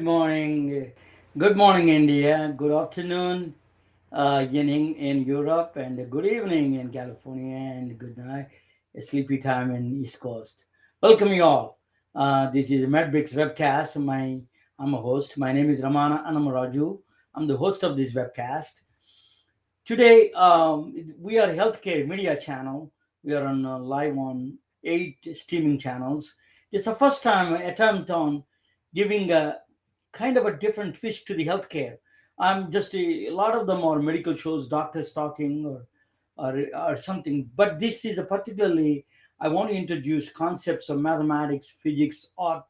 morning. Good morning, India. Good afternoon, in Europe, and good evening in California, and good night, sleepy time in East Coast. Welcome you all. This is MedBricks webcast. I'm a host. My name is Ramana Anamaraju. I'm the host of this webcast. Today, we are a healthcare media channel. We are on live on 8 streaming channels. It's the first time attempt on giving a kind of a different twist to the healthcare. I'm just a lot of them are medical shows, doctors talking or something. But this is a particularly I want to introduce concepts of mathematics, physics, art,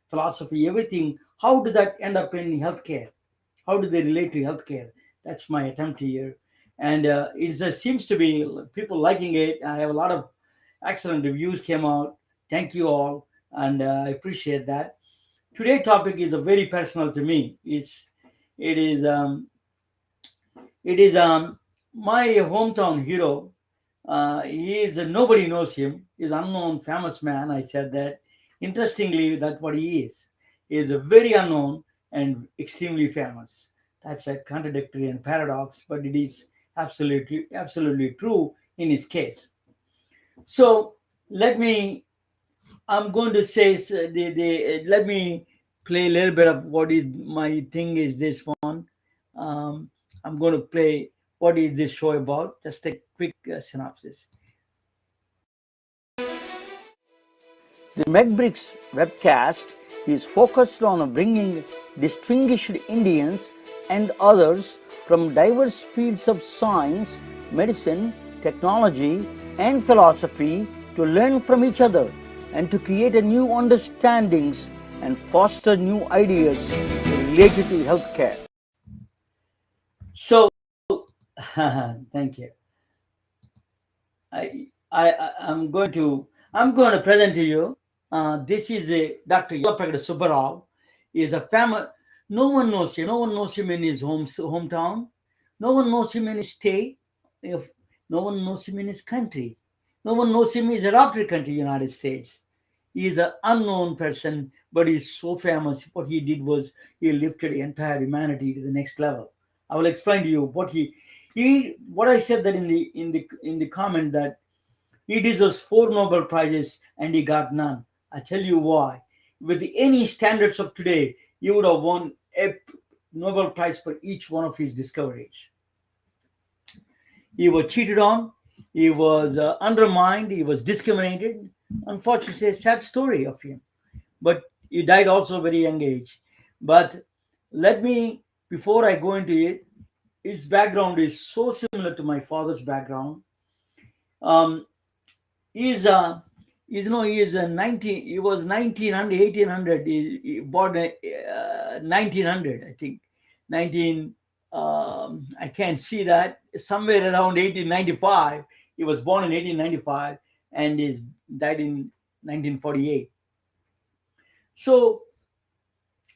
philosophy, everything. How did that end up in healthcare? How do they relate to healthcare? That's my attempt here, and seems to be people liking it. I have a lot of excellent reviews came out. Thank you all, and I appreciate that. Today's topic is a very personal to me. It is it is my hometown hero. He is nobody knows him. He's unknown, famous man. I said that. Interestingly, that's what he is. He is a very unknown and extremely famous. That's a contradictory and paradox, but it is absolutely true in his case. So let me I'm going to say let me play a little bit of what is my thing is this one. Um, I'm going to play what is this show about. Just a quick synopsis. The MedBricks webcast is focused on bringing distinguished Indians and others from diverse fields of science, medicine, technology, and philosophy to learn from each other and to create a new understandings and foster new ideas related to healthcare. So, thank you. I'm going to present to you. This is a Dr. Yallapragada Subbarao. He is a famous. No one knows him. No one knows him in his hometown. No one knows him in his state. If no one knows him in his country, no one knows him in his adopted country, United States. He is an unknown person, but he's so famous. What he did was he lifted the entire humanity to the next level. I will explain to you what I said that in the comment that he deserves 4 Nobel Prizes and he got none. I tell you why. With any standards of today, he would have won a Nobel Prize for each one of his discoveries. He was cheated on, he was undermined, he was discriminated. Unfortunately, it's a sad story of him. But he died also very young age. But let me, before I go into it, his background is so similar to my father's background. Um, he's he is a 19 he was 1900 1800. He born 1900, I think. 19 I can't see that, somewhere around 1895. He was born in 1895 and is died in 1948. So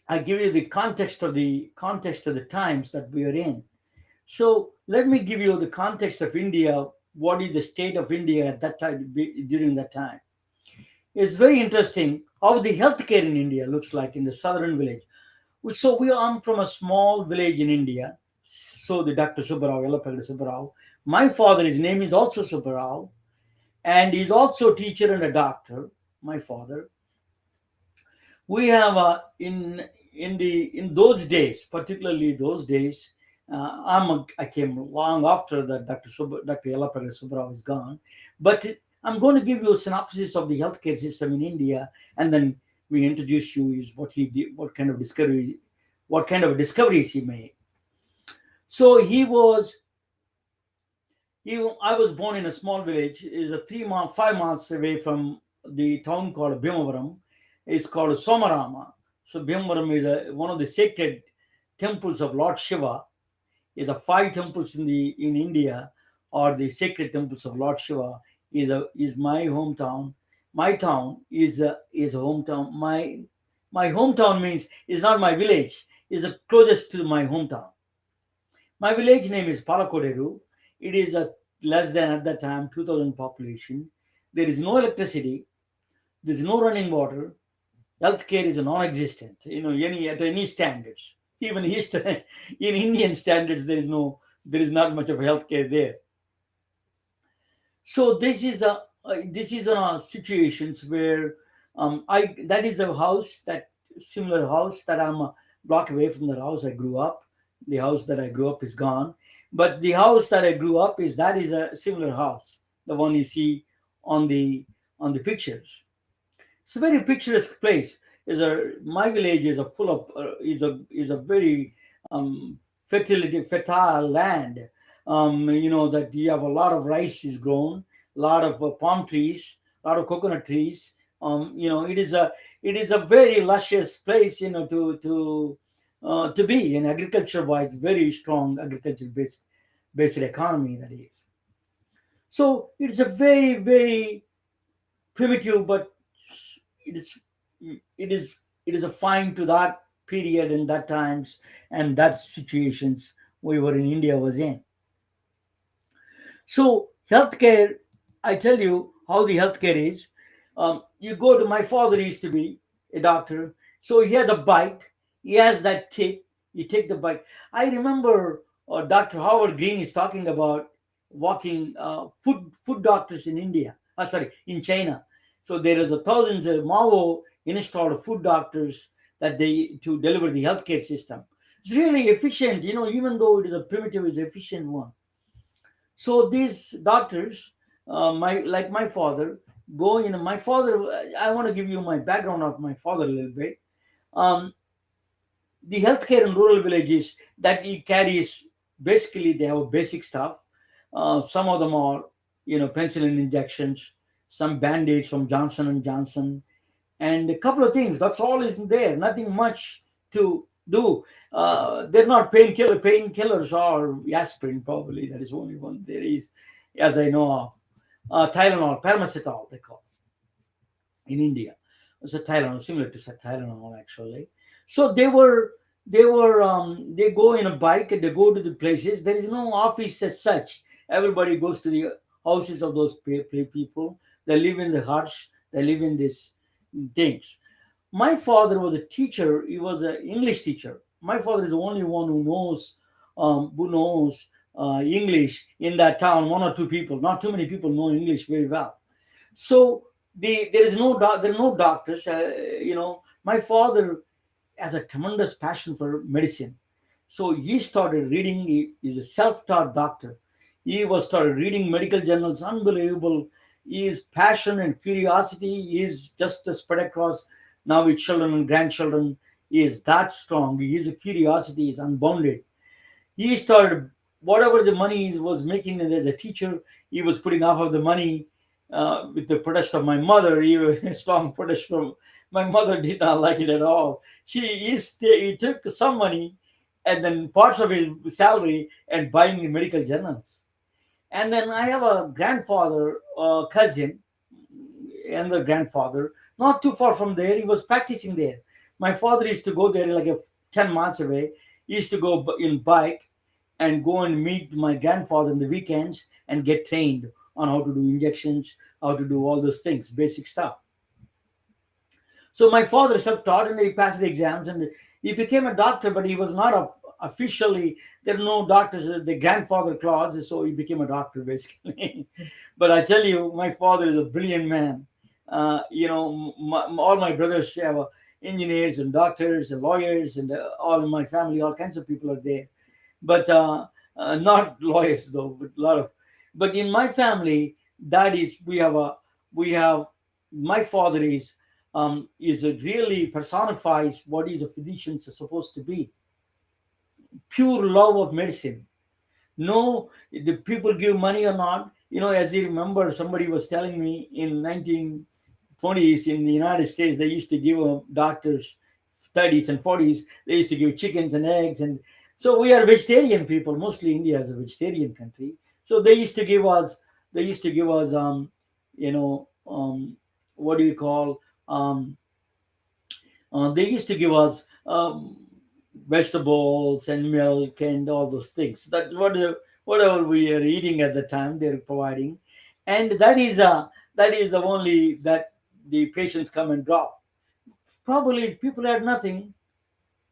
I give you the context of the times that we are in. So let me give you the context of India. What is the state of India at that time, during that time? It's very interesting how the healthcare in India looks like in the southern village. So we are from a small village in India. So the Dr. Subbarao, Yallapragada Subbarao. My father, his name is also Subbarao, and he's also a teacher and a doctor. My father. We have in those days, particularly those days. I came long after that Dr. Yallapragada Subbarao is gone, but I'm going to give you a synopsis of the healthcare system in India, and then we introduce you is what he did, what kind of discoveries he made. So I was born in a small village. Is a 5 miles away from the town called Bhimavaram. It's called Somarama. So Bhimavaram is one of the sacred temples of Lord Shiva. Is a 5 temples in India, or the sacred temples of Lord Shiva. Is my hometown. My town is a hometown. My hometown means is not my village. Is the closest to my hometown. My village name is Palakoderu. It is a less than at that time 2,000 population. There is no electricity. There is no running water. Healthcare is non-existent. Any at any standards, even in Indian standards, there is not much of healthcare there. So this is a situations where I that is the house that similar house that I'm a block away from the house I grew up. The house that I grew up is gone, but the house that I grew up is a similar house, the one you see on the pictures. It's a very picturesque place. Is a My village is a full of is a very fertile land. That you have a lot of rice is grown, a lot of palm trees, a lot of coconut trees. It is a very luscious place. To be in agriculture wise, very strong agriculture based economy that is. So it's a very very primitive, but it is it is it is a fine to that period and that times and that situations we were in India was in. So healthcare, I tell you how the healthcare is. You go to my father used to be a doctor, so he had a bike. He has that kit. You take the bike. I remember Dr. Howard Green is talking about walking food doctors in India. Sorry, in China. So there is a thousands of Mao installed food doctors that they to deliver the healthcare system. It's really efficient, even though it is a primitive, it's efficient one. So these doctors, my father, go in. My father, I want to give you my background of my father a little bit. Um, the healthcare in rural villages that he carries, basically they have basic stuff. Some of them are, penicillin injections, some band-aids from Johnson and Johnson, and a couple of things. That's all isn't there. Nothing much to do. They're not painkillers or aspirin. Probably that is only one there is, as I know of. Tylenol, paracetamol, they call in India. It's a Tylenol, similar to Tylenol actually. So they go in a bike and they go to the places. There is no office as such. Everybody goes to the houses of those people. They live in the huts. They live in these things. My father was a teacher. He was an English teacher. My father is the only one who knows English in that town. One or two people. Not too many people know English very well. So there are no doctors. My father has a tremendous passion for medicine. So he started reading. He is a self-taught doctor. He was started reading medical journals. Unbelievable. His passion and curiosity is just spread across now with children and grandchildren. He is that strong. His curiosity is unbounded. He started whatever the money he was making as a teacher, he was putting half of the money with the protest of my mother. He was strong protest from my mother did not like it at all. He took some money and then parts of his salary and buying medical journals. And then I have a grandfather, cousin, and the grandfather, not too far from there. He was practicing there. My father used to go there like 10 miles away. He used to go in bike and go and meet my grandfather in the weekends and get trained on how to do injections, how to do all those things, basic stuff. So my father self-taught and he passed the exams and he became a doctor, but he was not officially, there are no doctors, the grandfather clause, so he became a doctor basically. But I tell you, my father is a brilliant man. All my brothers have engineers and doctors and lawyers and all in my family, all kinds of people are there. But not lawyers though, but a lot of. But in my family, that is we have my father is a really personifies what is a physician supposed to be. Pure love of medicine. No, the people give money or not. As you remember, somebody was telling me in 1920s in the United States, they used to give doctors 30s and 40s. They used to give chickens and eggs, and so we are vegetarian people. Mostly India is a vegetarian country. So they used to give us. They used to give us. You know. What do you call? They used to give us vegetables and milk and all those things. That's whatever we are eating at the time they're providing, and that is the only that the patients come and drop. probably people had nothing,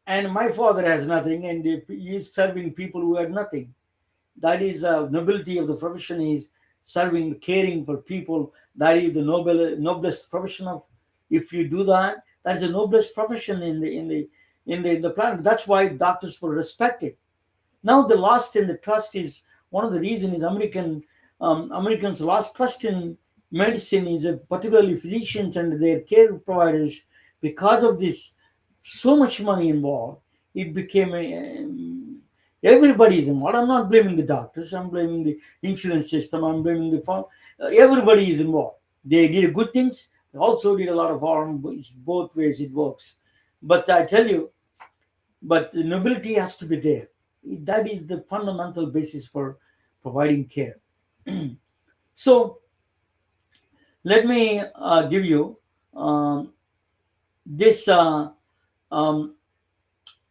and my father has nothing, and he is serving people who had nothing. That is nobility of the profession, is serving, caring for people. That is the noblest profession of. If you do that, that is the noblest profession in the planet. That's why doctors were respected. Now the lost in the trust is one of the reasons is Americans lost trust in medicine, is particularly physicians and their care providers, because of this so much money involved. It became everybody is involved. I'm not blaming the doctors. I'm blaming the insurance system. I'm blaming the farm. Everybody is involved. They did good things. They also did a lot of harm. It's both ways it works. But I tell you, but the nobility has to be there. That is the fundamental basis for providing care. So let me give you this um,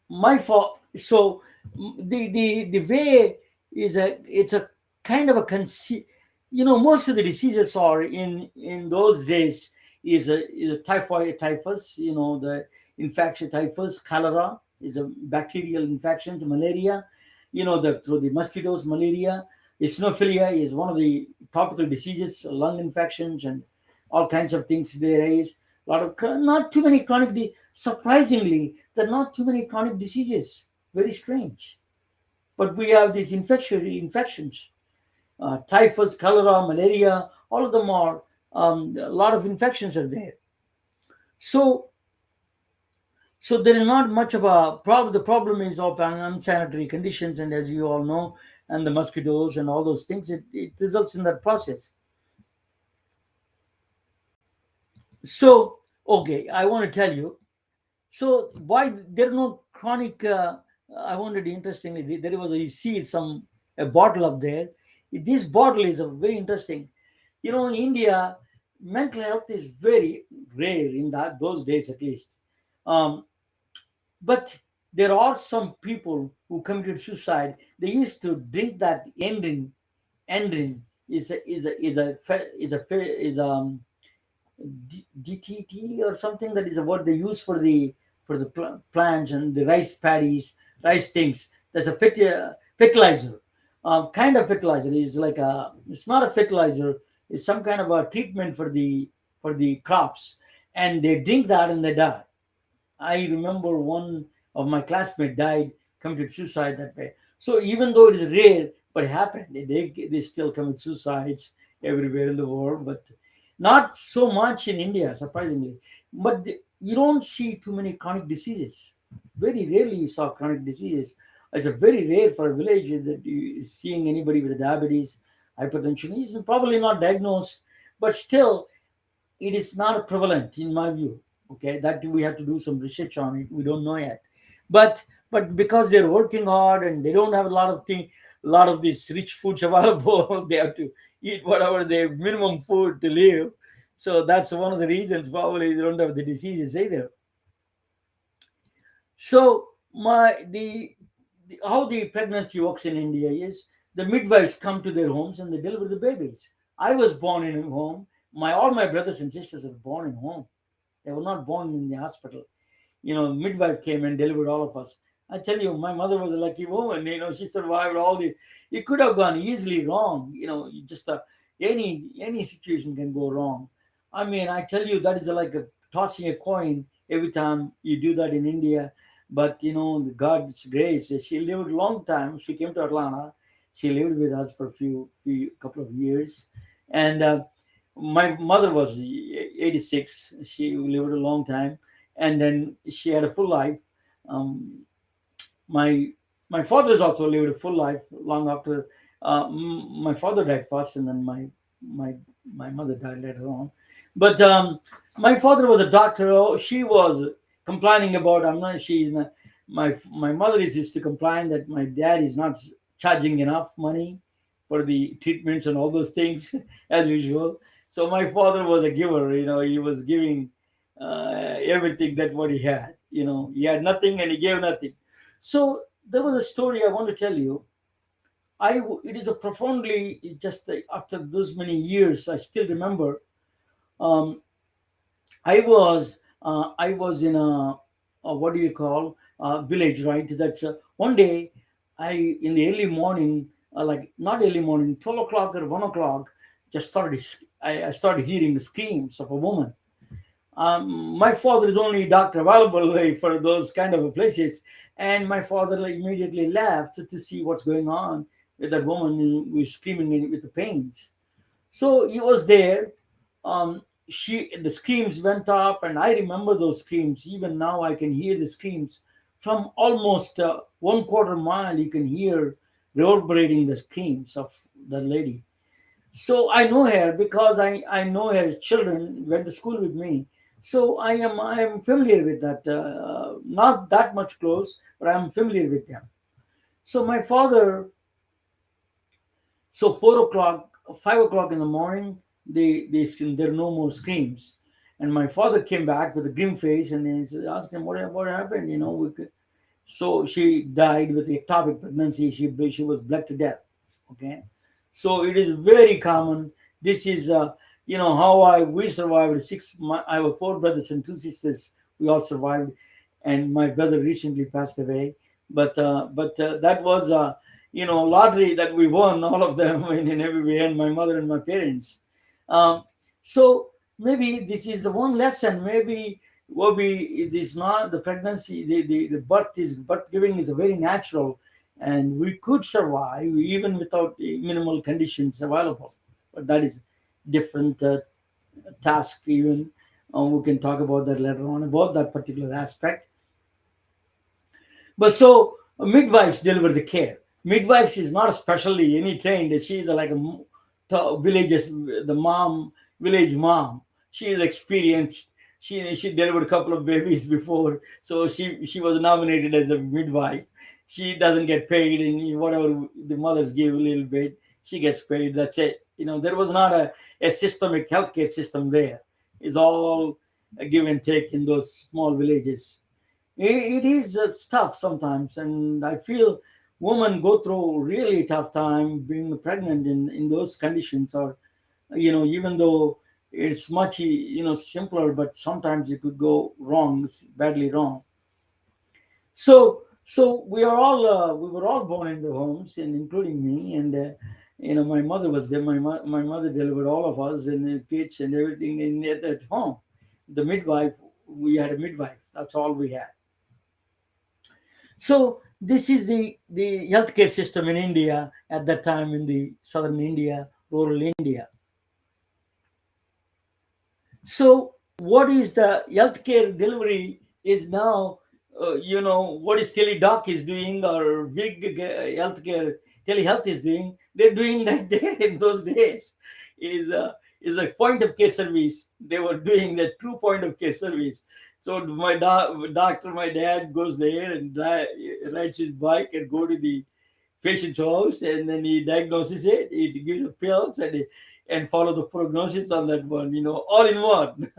my fault. So the way is a it's a kind of a most of the diseases are in those days is a typhoid, typhus, the infection, typhus, cholera is a bacterial infection, malaria, the through the mosquitoes, malaria, eosinophilia is one of the tropical diseases, lung infections, and all kinds of things there is. A lot of not too many surprisingly, there are not too many chronic diseases. Very strange. But we have these infections, typhus, cholera, malaria. All of them are a lot of infections are there. So so there is not much of a problem. The problem is of unsanitary conditions, and as you all know, and the mosquitoes and all those things. It results in that process. So okay, I want to tell you. So why there are no chronic? I wanted interestingly there was you see some a bottle up there. This bottle is a very interesting. In India, mental health is very rare in that those days at least. Um, but there are some people who committed suicide. They used to drink that endrin. Endrin is DTT or something. That is what they use for the plants and the rice paddies, rice things. There's a fertilizer, kind of fertilizer. Is like a. It's not a fertilizer. It's some kind of a treatment for the crops, and they drink that and they die. I remember one of my classmates died, committed suicide that way. So even though it is rare, but it happened, they still commit suicides everywhere in the world, but not so much in India, surprisingly. But you don't see too many chronic diseases. Very rarely you saw chronic diseases. It's a very rare for a village that you seeing anybody with diabetes, hypertension. He's probably not diagnosed, but still it is not prevalent in my view. Okay, that we have to do some research on it. We don't know yet, but because they're working hard and they don't have a lot of these rich foods available, they have to eat whatever their minimum food to live. So that's one of the reasons probably they don't have the diseases either. So how the pregnancy works in India is the midwives come to their homes and they deliver the babies. I was born in a home. My all my brothers and sisters were born in home. They were not born in the hospital. Midwife came and delivered all of us. I tell you, my mother was a lucky woman. She survived all the. It could have gone easily wrong. Just any situation can go wrong. I mean, I tell you, that is like tossing a coin every time you do that in India. But God's grace, she lived a long time. She came to Atlanta. She lived with us for a few couple of years, and my mother was 86. She lived a long time, and then she had a full life. Um, my my father's also lived a full life long after. My father died first, and then my my mother died later on. But my father was a doctor. Oh, she was complaining about. I'm not. She's not. My mother is used to complain that my dad is not charging enough money for the treatments and all those things as usual. So my father was a giver. He was giving everything that what he had. He had nothing and he gave nothing. So there was a story I want to tell you. It is a profoundly just after those many years I still remember. Um, I was I was in a what do you call, village, right? That's one day, I in the early morning, like not early morning, 12 o'clock or 1 o'clock, just started. I started hearing the screams of a woman. My father is only doctor available, like, for those kind of places, and my father, like, immediately left to see what's going on with that woman who is screaming with the pains. So he was there. The screams went up, and I remember those screams. Even now, I can hear the screams from almost 1/4 mile. You can hear reverberating the screams of the lady. So I know her because I know her children went to school with me. So I am familiar with that. Not that much close, but I am familiar with them. So my father, so 4 o'clock, 5 o'clock in the morning, there are no more screams. And my father came back with a grim face, and he said, asked him what happened. So she died with ectopic pregnancy. She was bled to death. Okay, so it is very common. This is how I we survived I have four brothers and two sisters. We all survived, and my brother recently passed away. But that was lottery that we won, all of them, in every way, and my mother and my parents. Um, so maybe this is the one lesson. Maybe it is not the pregnancy, the birth giving is a very natural, and we could survive even without the minimal conditions available. But that is different task. Even we can talk about that later on about that particular aspect. But so midwives deliver the care. Midwives is not especially any trained. She is like villages, the mom, village mom. She is experienced. She delivered a couple of babies before, so she was nominated as a midwife. She doesn't get paid, and whatever the mothers give a little bit, she gets paid. That's it. There was not a systemic healthcare system there. It's all a give and take in those small villages. It is tough sometimes, and I feel women go through really tough time being pregnant in those conditions. Or even though it's much simpler, but sometimes it could go wrong, badly wrong. So we were all born in the homes, and including me. And my mother was there. My mother delivered all of us and the kids and everything at home. The midwife, we had a midwife. That's all we had. So this is the healthcare system in India at that time, in the southern India, rural India. So what is the healthcare delivery is now, what is teledoc is doing, or big healthcare telehealth is doing. They're doing that there in those days is is a point of care service. They were doing the true point of care service. So my doctor, my dad goes there and rides his bike and go to the patient's house, and then he diagnoses it. He gives the pills, and follow the prognosis on that one. All in one.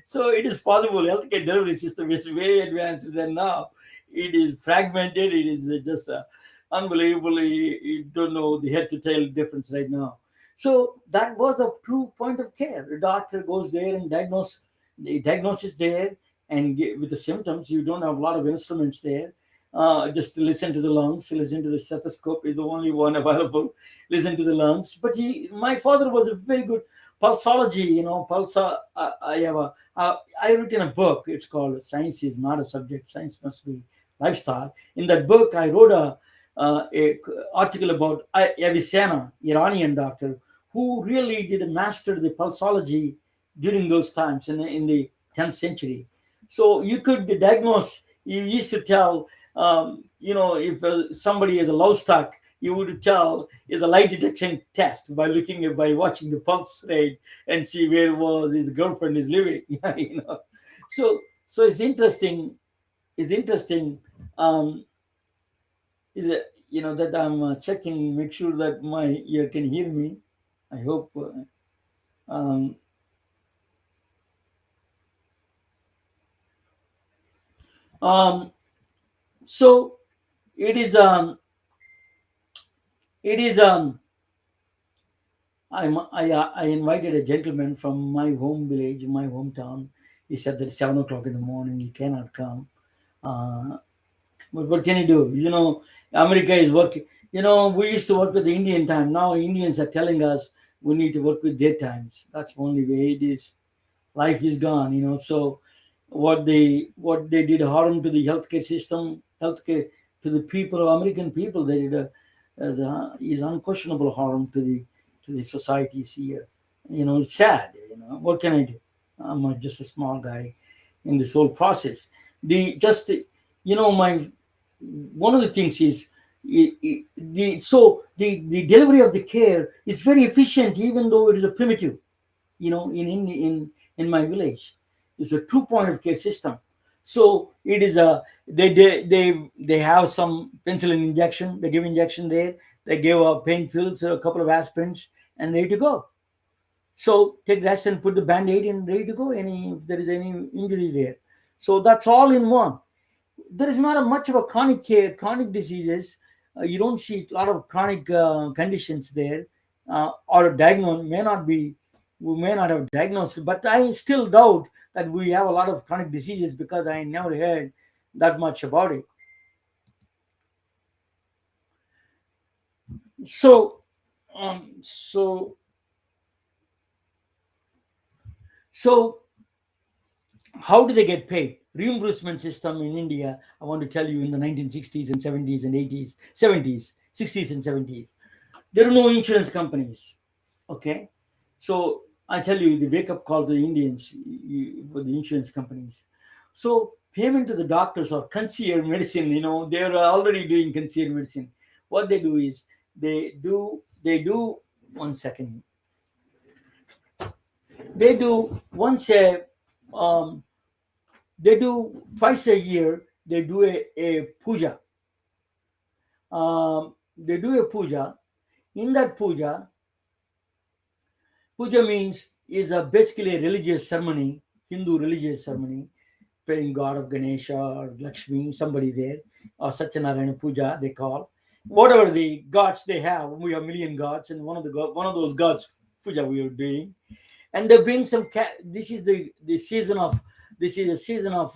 So it is possible. Healthcare delivery system is way advanced than now. It is fragmented. It is just unbelievably. You don't know the head to tail difference right now. So that was a true point of care. The doctor goes there and diagnose. The diagnosis there, and with the symptoms, you don't have a lot of instruments there. Just listen to the lungs, listen to the stethoscope is the only one available. Listen to the lungs. But my father was a very good pulsology. I have I written a book. It's called "Science is Not a Subject. Science Must Be Lifestyle." In that book, I wrote a article about Avicenna, Iranian doctor, who really did master the pulsology during those times in the 10th century. So you could diagnose. You used to tell, if somebody is a low stuck, you would tell is a lie detection test by by watching the pulse rate and see where was his girlfriend is living. So it's interesting. It's interesting. Um, is it, that I'm checking, make sure that my ear can hear me. I hope. Um, um, so it is. It is. I invited a gentleman from my home village, my hometown. He said that 7 o'clock in the morning he cannot come. Uh, but what can you do? America is working. We used to work with the Indian time. Now Indians are telling us we need to work with their times. That's the only way it is. Life is gone. So what they did harm to the healthcare system, healthcare to the people, American people, they did is unquestionable harm to the societies here. It's sad. What can I do? I'm just a small guy in this whole process. The just my one of the things is the delivery of the care is very efficient, even though it is a primitive. In my village, it's a two point of care system. So it is a they have some penicillin injection. They give injection there. They give pain pills, a couple of aspirins, and ready to go. So take rest and put the band-aid and ready to go. If there is any injury there, so that's all in one. There is not a much of a chronic care, chronic diseases. You don't see a lot of chronic conditions there, or diagnosed may not be. We may not have diagnosed, but I still doubt that we have a lot of chronic diseases because I never heard that much about it. So, um, so, so how do they get paid? Reimbursement system in India, I want to tell you, in the 1960s and 70s and 80s, 70s, 60s and 70s, there are no insurance companies. Okay, so I tell you the wake up call to the Indians for the insurance companies. So payment to the doctors or concierge medicine, they're already doing concierge medicine. What they do is they do 1 second. They do once a um, they do twice a year. They do a puja. They do a puja. In that puja means is basically a religious ceremony, Hindu religious ceremony, praying God of Ganesha or Lakshmi, somebody there, or Satyanarayana Puja they call. Whatever the gods they have, we have million gods, and one of those gods puja we are doing, and they bring some. This is the season of. This is a season of.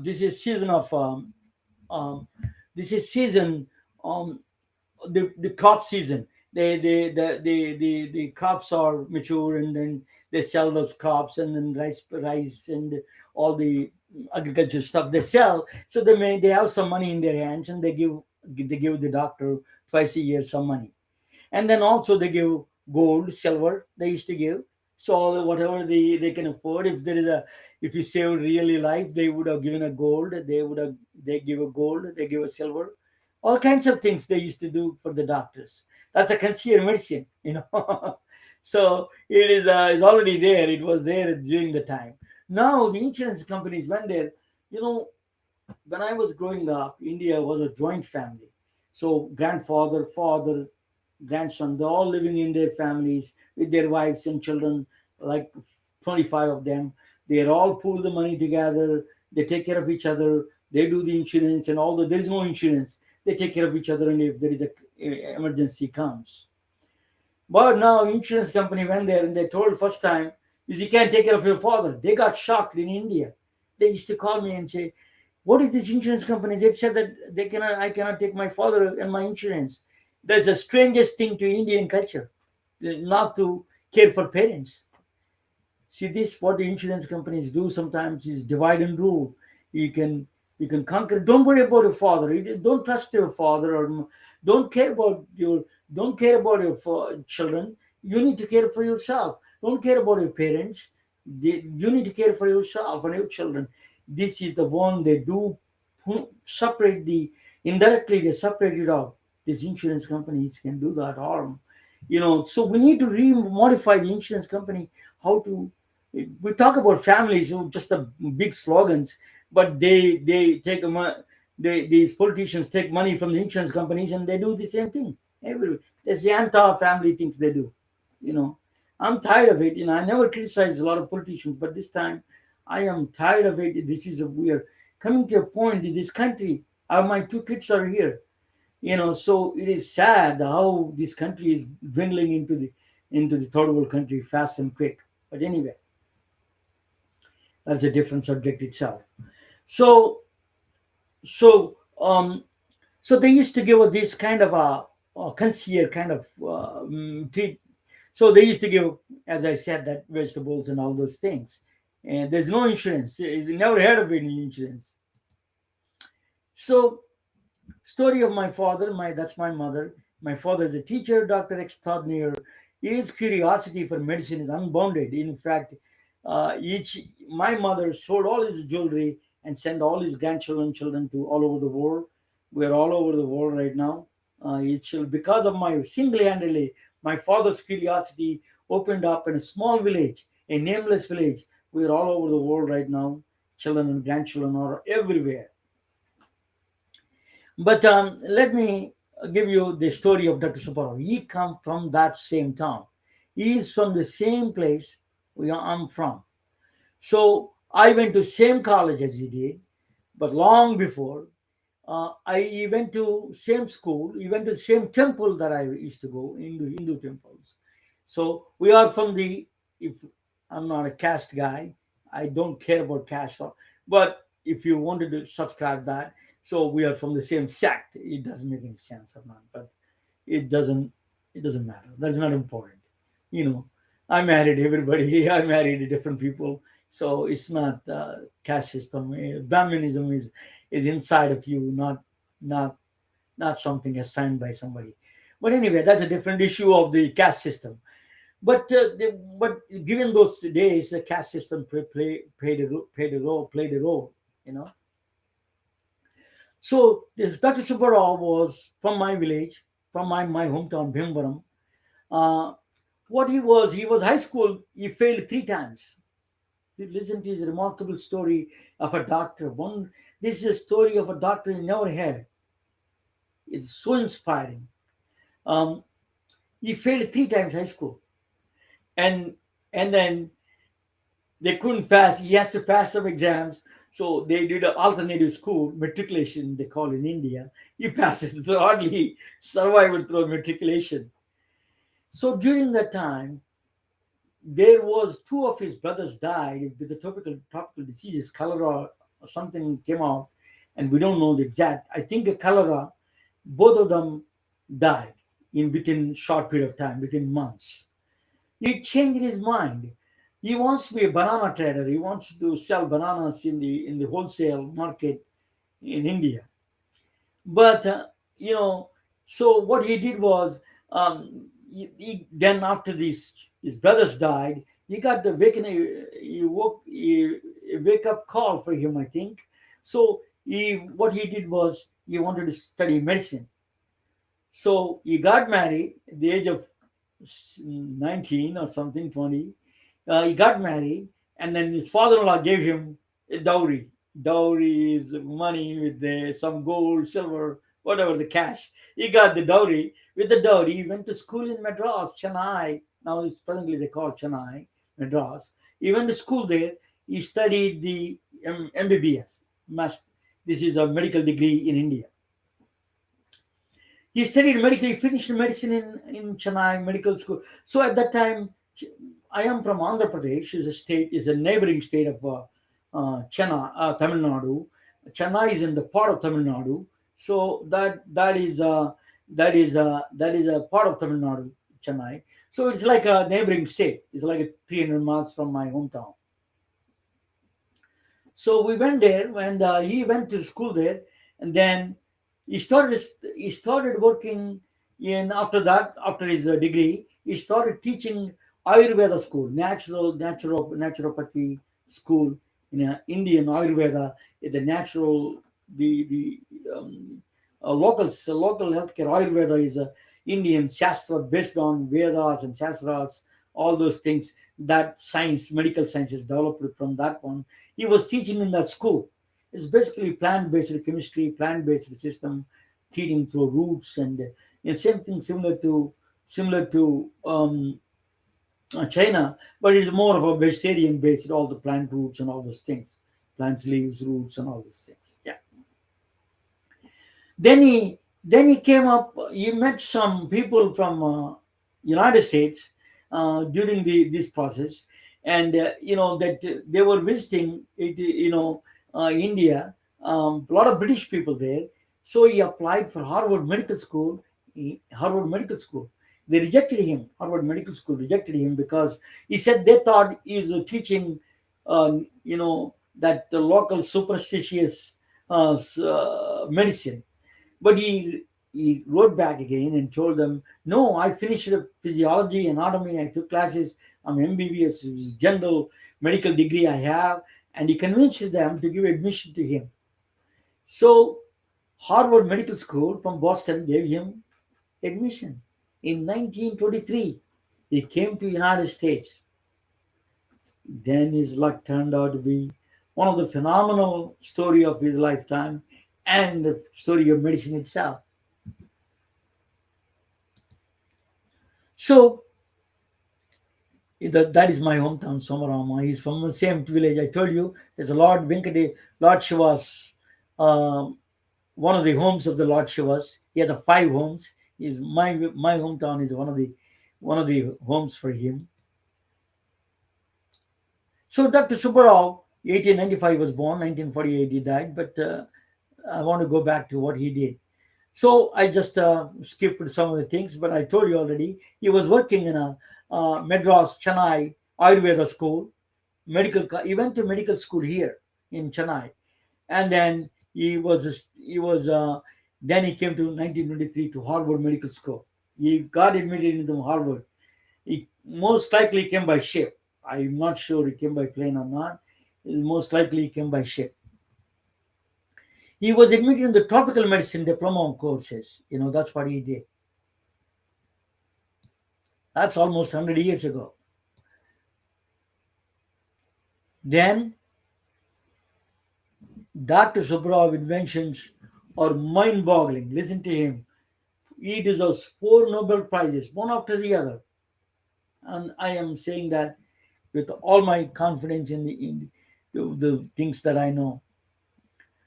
This is season of. Um, this is season. Um, the crop season. The crops are mature, and then they sell those crops, and then rice and all the agriculture stuff they sell. So they have some money in their hands, and they give the doctor twice a year some money. And then also they give gold, silver, they used to give. So whatever they can afford, if you save really life, they would have given a gold, they give a gold, they give a silver, all kinds of things they used to do for the doctors. That's a concierge medicine. So it is already there. It was there during the time. Now the insurance companies went there. You know, when I was growing up, India was a joint family. So grandfather, father, grandson, they're all living in their families with their wives and children, like 25 of them. They all pool the money together. They take care of each other. They do the insurance, and although there is no insurance, they take care of each other. And if there is a emergency comes, but now insurance company went there and they told first time is you can't take care of your father. They got shocked in India. They used to call me and say, "What is this insurance company?" They said that I cannot take my father and my insurance. That's the strangest thing to Indian culture, not to care for parents. See, this what the insurance companies do sometimes is divide and rule. You can you can conquer. Don't worry about your father. Don't trust your father, or don't care about your don't care about your children. You need to care for yourself. Don't care about your parents. You need to care for yourself and your children. This is the one they do separate the indirectly they separate it out. These insurance companies can do that harm. So we need to modify the insurance company. How to We talk about families, just the big slogans, but they take these politicians take money from the insurance companies and they do the same thing. There's the anti-family things they do. You know, I'm tired of it. I never criticize a lot of politicians, but this time I am tired of it. We are coming to a point in this country. My two kids are here. So it is sad how this country is dwindling into the third world country fast and quick. But anyway, That's a different subject itself. So so so they used to give us this kind of a concierge kind of treat. So they used to give, as I said, that vegetables and all those things. And there's no insurance. You never heard of any insurance. So story of my father, my that's my mother. My father is a teacher, doctor extraordinaire. His curiosity for medicine is unbounded. In fact, each my mother sold all his jewelry and sent all his grandchildren children to all over the world. We're all over the world right now. Because of my single-handedly, my father's curiosity opened up in a small village, a nameless village. We're all over the world right now. Children and grandchildren are everywhere. But let me give you the story of Dr. Subbarao. He come from that same town. He is from the same place where I'm from. So I went to same college as he did, but long before, he went to same school. He went to same temple that I used to go, Hindu temples. So we are from the. If I'm not a caste guy, I don't care about caste. But if you wanted to subscribe that, so we are from the same sect. It doesn't make any sense or not, but it doesn't. It doesn't matter. That's not important. You know, I married everybody. I married different people. So it's not caste system. Brahminism is inside of you, not not something assigned by somebody. But anyway, that's a different issue of the caste system. But given those days, the caste system played a role. You know. So this Dr. Subbarao was from my village, from my hometown, Bhimbaram. Uh, what he was high school. He failed three times. Listen to his remarkable story of a doctor. This is a story of a doctor he never had. It's so inspiring. Um, he failed three times high school, and and then they couldn't pass. He has to pass some exams, so they did an alternative school matriculation. They call in India. He passed it, so hardly survived through matriculation. So during that time, there was two of his brothers died with the tropical diseases, cholera or something came out, and we don't know the exact. I think a cholera, both of them died in within short period of time, within months. He changed his mind. He wants to be a banana trader. He wants to sell bananas in the wholesale market in India. But so what he did was, then after these his brothers died, he got the a wake up call for him, I think. So what he did was he wanted to study medicine. So he got married at the age of 19 or something, 20. He got married, and then his father-in-law gave him a dowry. Dowry is money with some gold, silver, whatever the cash. He got the dowry. With the dowry, he went to school in Madras, Chennai. Now it's presently they call Chennai, Madras. He went to school there. He studied the MBBS. This is a medical degree in India. He studied medical. He finished medicine in Chennai Medical School. So at that time, I am from Andhra Pradesh. Is a neighboring state of Chennai, Tamil Nadu. Chennai is in the part of Tamil Nadu. So that is a part of Tamil Nadu, Chennai. So it's like a neighboring state. It's like 300 miles from my hometown. So we went there, and he went to school there, and then he started working in after that after his degree. He started teaching Ayurveda school, naturopathy school in Indian Ayurveda, the natural the local healthcare. Ayurveda is a Indian Shastra based on Vedas and Shastras, all those things that science, medical science is developed from that one. He was teaching in that school. It's basically plant-based chemistry, plant-based system, treating through roots and same thing similar to China, but it's more of a vegetarian-based, all the plant roots and all those things, plants, leaves, roots, and all those things. Yeah. Then he came up. He met some people from United States during this process, and that they were visiting it, India, a lot of British people there. So he applied for Harvard Medical School. Harvard Medical School. They rejected him. Harvard Medical School rejected him because he said they thought he's teaching, that the local superstitious medicine. But he wrote back again and told them, "No, I finished physiology, anatomy. I took classes. I'm MBBS, general medical degree I have." And he convinced them to give admission to him. So Harvard Medical School from Boston gave him admission in 1923. He came to United States. Then his luck turned out to be one of the phenomenal story of his lifetime and the story of medicine itself. So that is my hometown, Somarama. He's from the same village I told you. There's a Lord Shiva's, um, one of the homes of the Lord Shiva's. He has a five homes. Is my hometown is one of the homes for him. So Dr. Subbarao, 1895 was born, 1948 he died. But I want to go back to what he did. So I just skipped some of the things, but I told you already. He was working in a Madras, Chennai Ayurveda school. He went to medical school here in Chennai, and then then he came to 1923 to Harvard Medical School. He got admitted into Harvard. He most likely came by ship. I'm not sure he came by plane or not. Most likely he came by ship. He was admitted in the tropical medicine diploma courses. That's what he did. That's almost 100 years ago. Then Dr. Subbarao inventions are mind-boggling. Listen to him. He deserves 4 Nobel Prizes, one after the other. And I am saying that with all my confidence in the things that I know.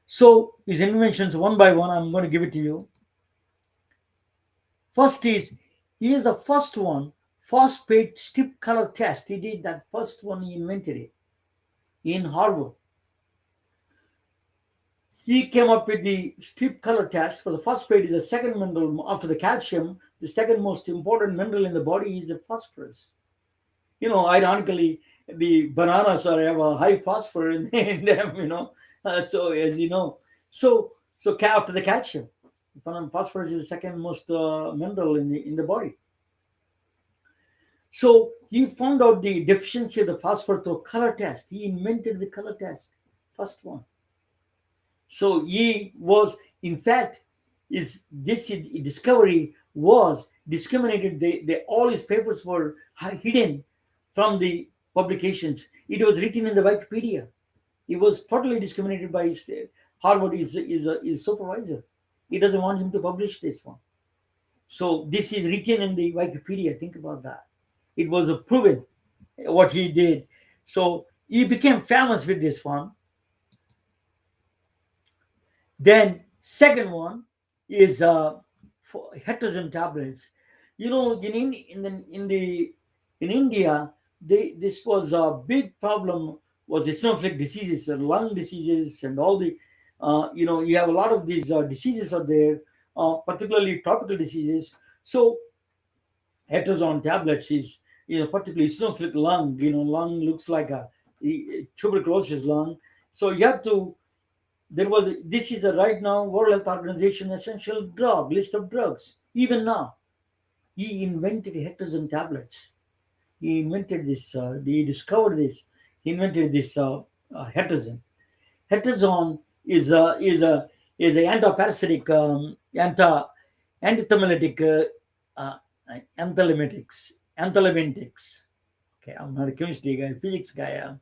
So his inventions, one by one, I'm going to give it to you. First is, he is the first one, phosphate strip color test. He did that first one, he invented it in Harvard. He came up with the strip color test. For the phosphate is the second mineral after the calcium. The second most important mineral in the body is the phosphorus. Ironically, the bananas have a high phosphorus in them. So as you know, after the calcium, phosphorus is the second most mineral in the body. So he found out the deficiency of the phosphorus through color test. He invented the color test, first one. So he was, in fact, this discovery was discriminated. All his papers were hidden from the publications. It was written in the Wikipedia. He was totally discriminated by Harvard, his supervisor. He doesn't want him to publish this one. So this is written in the Wikipedia. Think about that. It was proven what he did. So he became famous with this one. Then second one is for heterogen tablets. In India, this was a big problem. Was eosinophilic diseases and lung diseases and all the you have a lot of these diseases are there, particularly tropical diseases. So heterogen tablets is particularly eosinophilic lung. Lung looks like a tuberculosis lung. So you have to this is a right now World Health Organization essential drug list of drugs. Even now, he invented heterogen tablets. He invented this. He discovered this. He invented this heterogen. Heterogen is a antiparasitic, antithymolytic, anthelmintics. Okay, I'm not a chemistry guy, physics guy.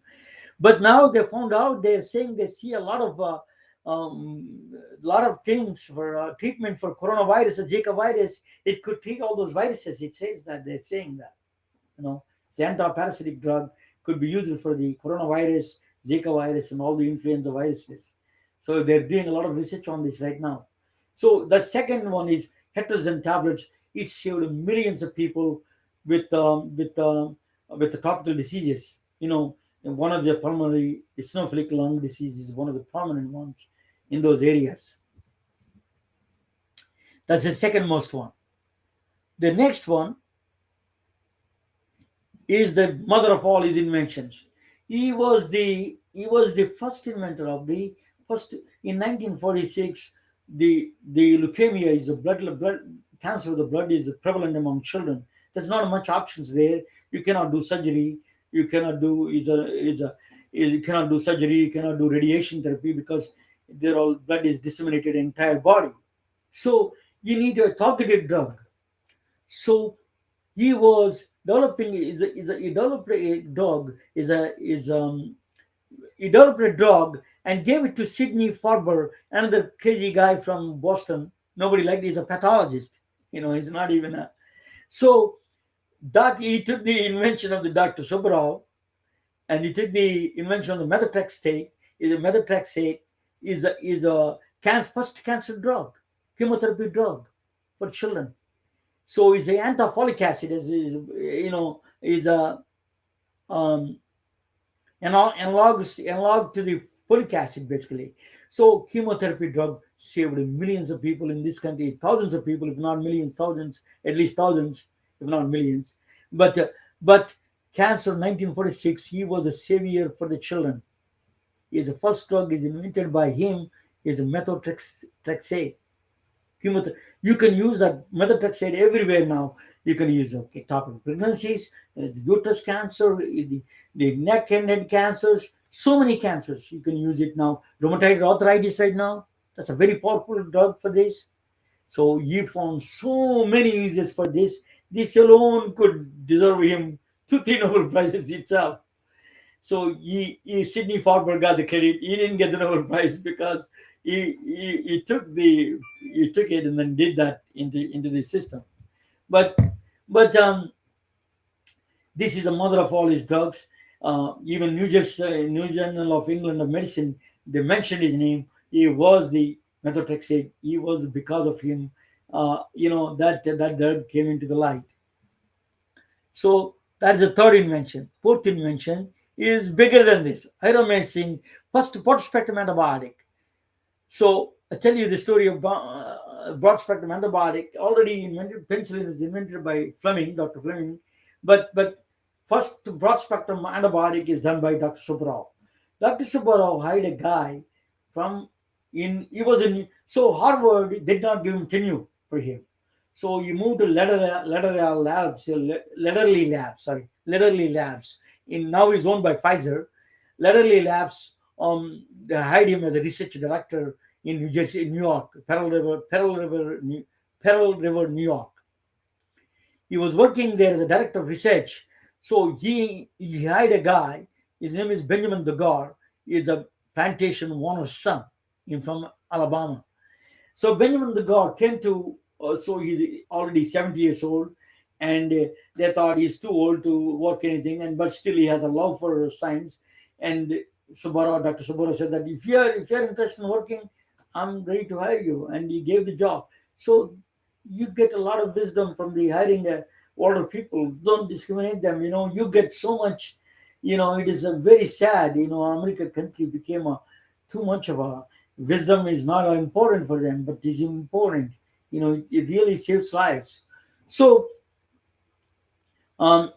But now they found out, they're saying they see a lot of things for treatment for coronavirus or Zika virus. It could treat all those viruses. It says that they're saying that it's anti-parasitic drug, could be used for the coronavirus, Zika virus, and all the influenza viruses. So they're doing a lot of research on this right now. So the second one is heterogen tablets. It saved millions of people with the tropical diseases. you know, one of the pulmonary eosinophilic lung disease is one of the prominent ones in those areas. That's the second most one. The next one is the mother of all his inventions. He was the first inventor of the first in 1946. The leukemia is a blood cancer of the blood is prevalent among children. There's not much options there. You cannot do surgery. You cannot do you cannot do surgery. You cannot do radiation therapy because their all blood is disseminated in entire body. So you need a targeted drug. So he was developing he developed a dog is he developed a dog and gave it to Sidney Farber, another crazy guy from Boston. Nobody liked. He's a pathologist. He's not even a. So that he took the invention of the Dr. Subbarao, and he took the invention of the methotrexate. Is a first cancer drug, chemotherapy drug for children. So it's a anti-folic acid is a um, analog to the folic acid basically. So chemotherapy drug saved millions of people in this country, thousands of people, if not millions, thousands, at least thousands, if not millions. But cancer 1946, he was a savior for the children. Is the first drug is invented by him is methotrexate. You can use that methotrexate everywhere now. You can use ectopic pregnancies, the uterus cancer, the neck and head cancers, so many cancers. You can use it now. Rheumatoid arthritis right now. That's a very powerful drug for this. So he found so many uses for this. This alone could deserve him 2, 3 Nobel Prizes itself. So Sidney Farber got the credit. He didn't get the Nobel Prize because he took it and then did that into the system. But but this is the mother of all his drugs. Even New Journal of England of Medicine, they mentioned his name. He was the methotrexate. He was because of him. That drug came into the light. So that is the third invention. Fourth invention is bigger than this. Hydromycin, first broad spectrum antibiotic. So I tell you the story of broad spectrum antibiotic. Already invented, penicillin was invented by Fleming, Dr. Fleming, but first broad spectrum antibiotic is done by Dr. Subbarao. Dr. Subbarao hired a guy from in he was in so Harvard did not give him tenure for him. So he moved to Lederly Labs. In now is owned by Pfizer. Lederly Labs, they hired him as a research director in New Jersey, New York, Pearl River, New York. He was working there as a director of research. So he hired a guy. His name is Benjamin Dugar. He is a plantation owner's son. He's from Alabama. So Benjamin Dugar came to. So he's already 70 years old, and they thought he's too old to work anything, and but still he has a love for science. And Dr. Subbarao said that if you're interested in working, I'm ready to hire you, and he gave the job. So you get a lot of wisdom from the hiring older people. Don't discriminate them. You get so much. It is a very sad. American country became too much of a wisdom is not important for them, but is important. It really saves lives. So um,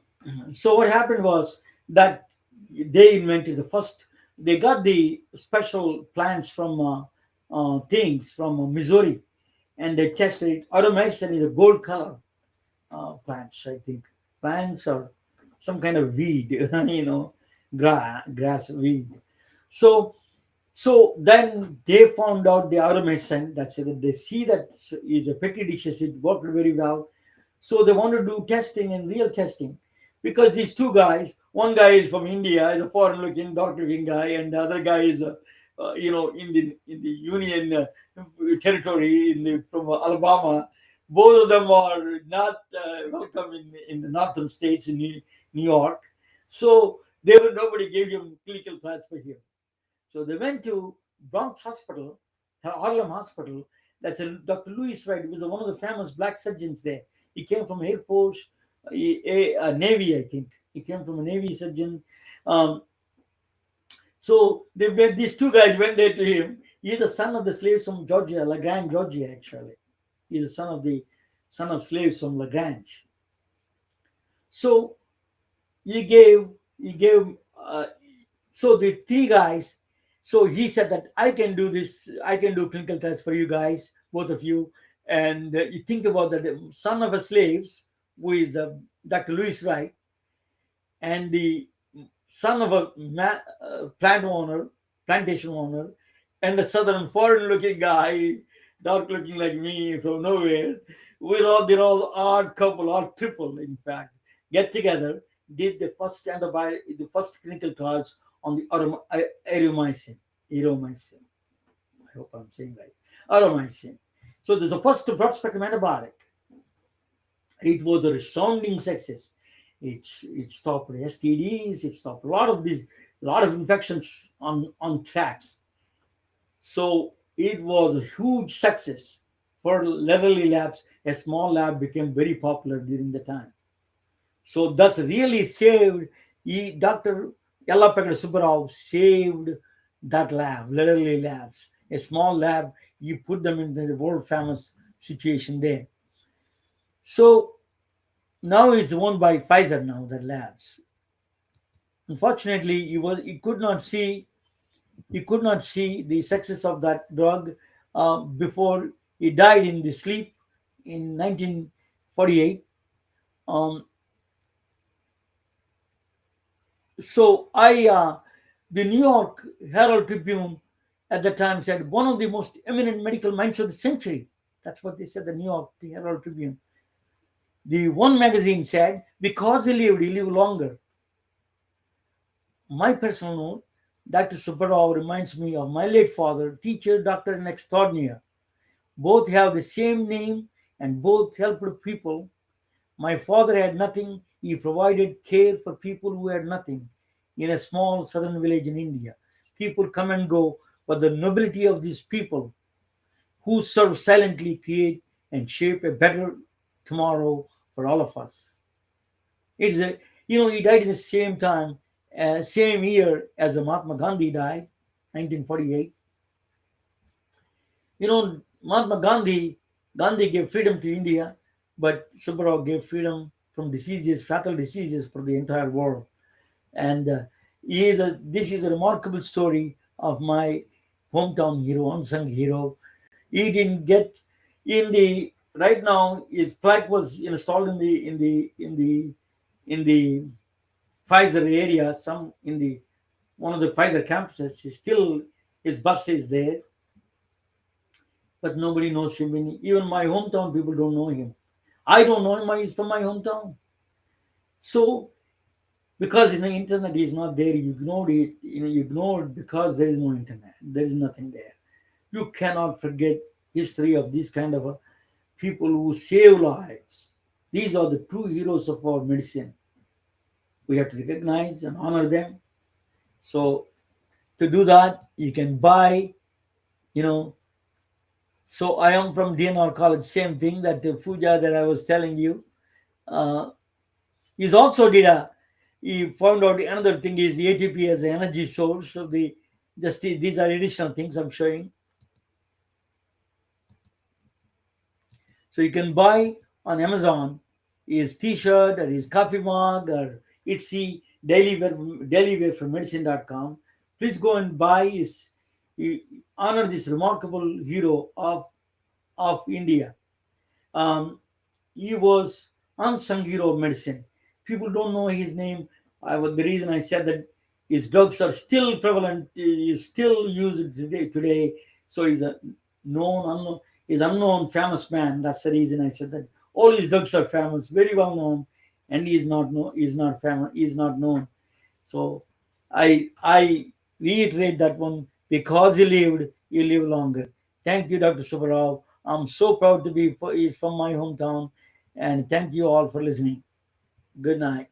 so what happened was that they invented the first. They got the special plants from things from Missouri, and they tested it. Automation is a gold color plants, I think. Plants or some kind of weed, grass weed. So so then they found out the automation. That's it. They see that is a petri dishes. It worked very well. So they want to do testing and real testing, because these two guys, one guy is from India, is a foreign-looking, dark-looking guy, and the other guy is, in the Union territory from Alabama. Both of them are not welcome in the northern states in New York. So nobody gave him clinical plans for him. So they went to Bronx Hospital, Harlem Hospital. That's Dr. Louis Wright. He was one of the famous black surgeons there. He came from Air Force, a navy, I think. He came from a navy surgeon. Um, so they went, these two guys went there to him. He's the son of the slaves from Georgia, Lagrange, Georgia. Actually, he's the son of slaves from Lagrange. So he gave he gave so the three guys. So he said that I can do this. I can do clinical tests for you guys, both of you. And you think about that, the son of a slaves, who is Dr. Louis Wright, and the son of a plantation owner, and a southern foreign-looking guy, dark looking like me from nowhere. They're all odd couple, odd triple, in fact, get together, did the first clinical trials on the aromycin. Aromycin. I hope I'm saying right. Aromycin. So there's a first broad spectrum antibiotic. It was a resounding success. It stopped STDs. It stopped a lot of infections on tracks. So it was a huge success for Leatherly Labs. A small lab became very popular during the time. So that's really saved. Dr. Yallapragada Subbarao saved that lab, Leatherly Labs, a small lab. You put them in the world famous situation there. So now it's owned by Pfizer now, that labs. Unfortunately, he could not see the success of that drug before he died in the sleep in 1948. Um, so the New York Herald Tribune at the time said one of the most eminent medical minds of the century. That's what they said. The New York Herald Tribune. The one magazine said because he lived longer. My personal note, Dr. Subbarao reminds me of my late father, teacher, doctor, and extraordinaire. Both have the same name and both helped people. My father had nothing. He provided care for people who had nothing in a small southern village in India. People come and go, but the nobility of these people who serve silently create and shape a better tomorrow for all of us. It's a, he died at the same time, same year as Mahatma Gandhi died, 1948. Mahatma Gandhi gave freedom to India, but Subbarao gave freedom from diseases, fatal diseases for the entire world. And this is a remarkable story of my hometown hero, unsung hero. He didn't get in the right now. His plaque was installed in the Pfizer area, some in the one of the Pfizer campuses. His bust is there, but nobody knows him. Even my hometown people don't know him. I don't know him. He's from my hometown. So because internet is not there, you ignored it. You ignored because there is no internet. There is nothing there. You cannot forget history of these kind of people who save lives. These are the true heroes of our medicine. We have to recognize and honor them. So to do that, you can buy, you know. So I am from DNR College. Same thing that Puja that I was telling you. Uh, he's also did a. He found out another thing is the ATP as an energy source. So these are additional things I'm showing. So you can buy on Amazon his T-shirt or his coffee mug or Etsy daily wear from medicine.com. Please go and buy his honor this remarkable hero of India. Um, he was unsung hero of medicine. People don't know his name. The reason I said that his drugs are still prevalent, is still used today. So he's a unknown, he's unknown, famous man. That's the reason I said that. All his drugs are famous, very well known, and he is not famous. He is not known. So I reiterate that one because he lived longer. Thank you, Dr. Subbarao. I'm so proud to be he's from my hometown, and thank you all for listening. Good night.